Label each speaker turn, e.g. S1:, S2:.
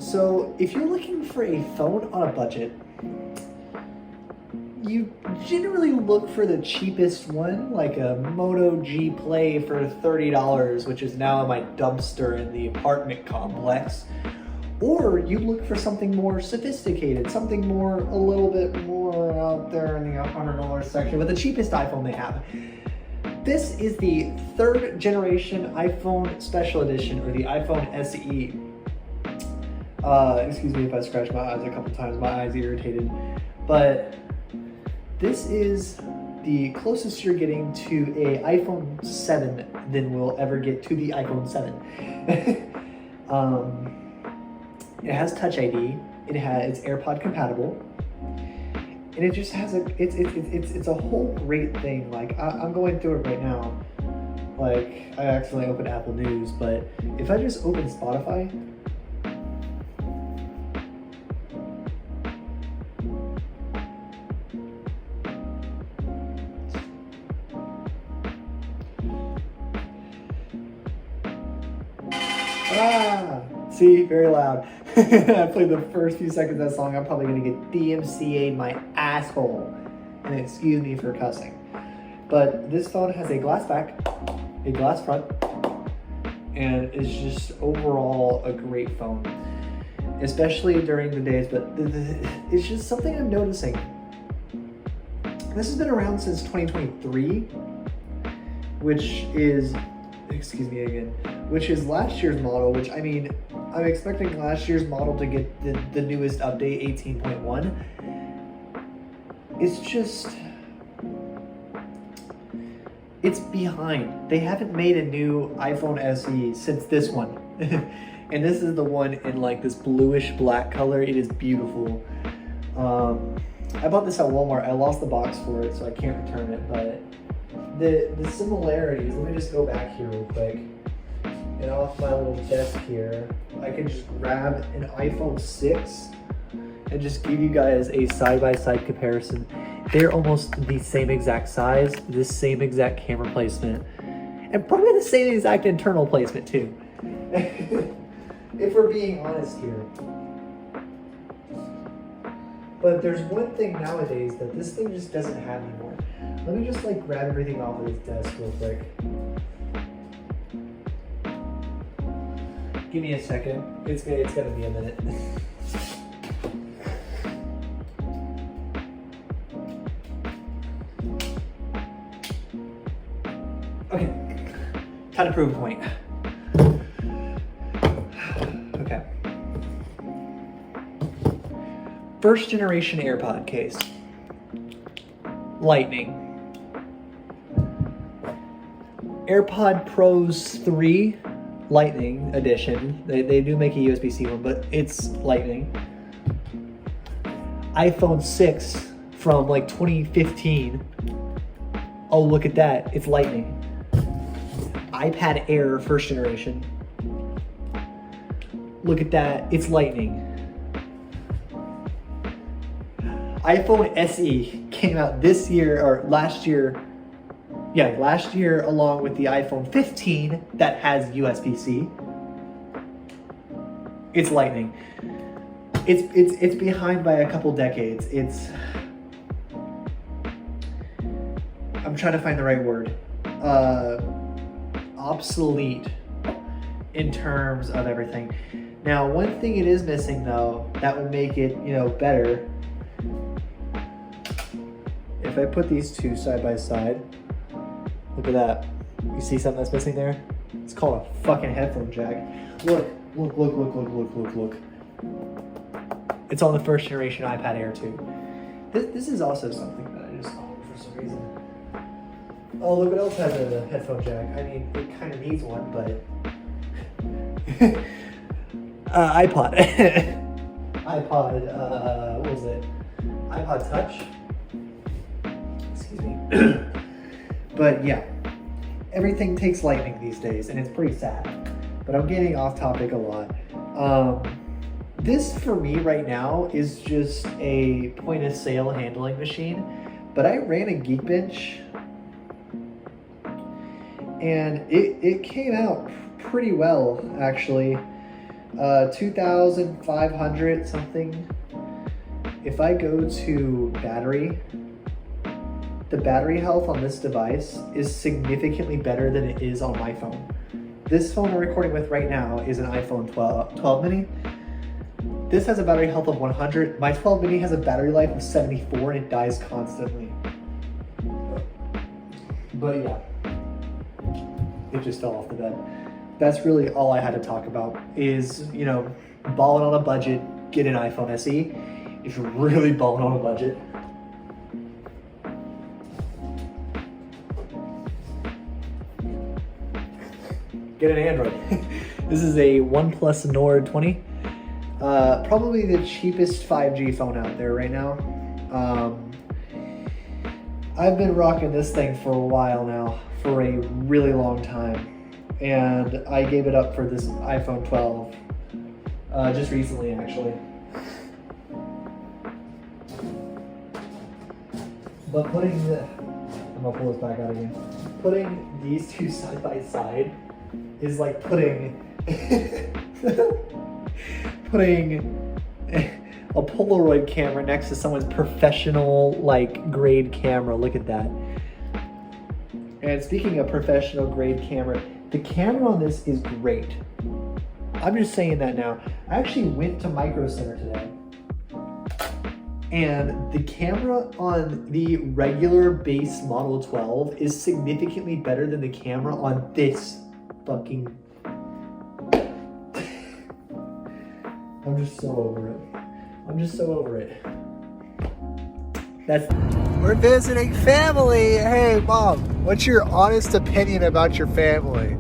S1: So if you're looking for a phone on a budget, you generally look for the cheapest one, like a Moto G Play for $30, which is now in my dumpster in the apartment complex. Or you look for something more sophisticated, something more, a little bit more out there in the $100 section with the cheapest iPhone they have. This is the third generation iPhone Special Edition, or the iPhone SE. Excuse me if I scratch my eyes a couple times, my eyes irritated. But this is the closest you're getting to a iPhone 7 than we'll ever get to the iPhone 7. It has Touch ID. It's AirPod compatible, and it just has it's a whole great thing. Like I'm going through it right now. Like I accidentally opened Apple News, but if I just open Spotify. See, very loud. I played the first few seconds of that song. I'm probably gonna get DMCA'd my asshole. And excuse me for cussing. But this phone has a glass back, a glass front, and it's just overall a great phone. Especially during the days, but it's just something I'm noticing. This has been around since 2023, which is, excuse me again, which is last year's model, which I mean, I'm expecting last year's model to get the newest update, 18.1. It's just, it's behind. They haven't made a new iPhone SE since this one. And this is the one in like this bluish black color. It is beautiful. I bought this at Walmart. I lost the box for it, so I can't return it, but the similarities, let me just go back here real quick. And off my little desk here, I can just grab an iPhone 6 and just give you guys a side-by-side comparison. They're almost the same exact size, the same exact camera placement, and probably the same exact internal placement too. If we're being honest here. But there's one thing nowadays that this thing just doesn't have anymore. Let me just like grab everything off of this desk real quick. Give me a second. It's gonna be a minute. Okay. Time to prove a point. Okay. First generation AirPod case. Lightning. AirPod Pros 3 Lightning edition. They do make a USB-C one, but it's Lightning. iPhone 6 from like 2015. Oh, look at that. It's Lightning. iPad Air first generation. Look at that. It's Lightning. iPhone SE came out this year, or last year. Yeah, last year along with the iPhone 15 that has USB-C. It's Lightning. It's behind by a couple decades. I'm trying to find the right word. Obsolete in terms of everything. Now, one thing it is missing though, that would make it, better. If I put these two side by side, look at that. You see something that's missing there? It's called a fucking headphone jack. Look. It's on the first generation iPad Air too. This is also something that I just own for some reason. Oh, look what else has a headphone jack. I mean, it kind of needs one, but... iPod. What was it? iPod Touch? Excuse me. But yeah, everything takes Lightning these days, and it's pretty sad. But I'm getting off topic a lot. This, for me right now, is just a point-of-sale handling machine. But I ran a Geekbench, and it came out pretty well, actually. 2,500 something. If I go to battery, the battery health on this device is significantly better than it is on my phone. This phone I'm recording with right now is an iPhone 12 mini. This has a battery health of 100. My 12 mini has a battery life of 74 and it dies constantly. But yeah, it just fell off the bed. That's really all I had to talk about is, you know, balling on a budget, get an iPhone SE. If you're really balling on a budget. Get an Android. This is a OnePlus Nord 20. Probably the cheapest 5G phone out there right now. I've been rocking this thing for a while now, for a really long time. And I gave it up for this iPhone 12 just recently, actually. But I'm gonna pull this back out again. Putting these two side by side is like putting a Polaroid camera next to someone's professional like grade camera. Look at that. And speaking of professional grade camera, the camera on this is great. I'm just saying that now. I actually went to Micro Center today, and the camera on the regular base Model 12 is significantly better than the camera on this fucking... I'm just so over it. I'm just so over it. We're visiting family. Hey, Mom, what's your honest opinion about your family?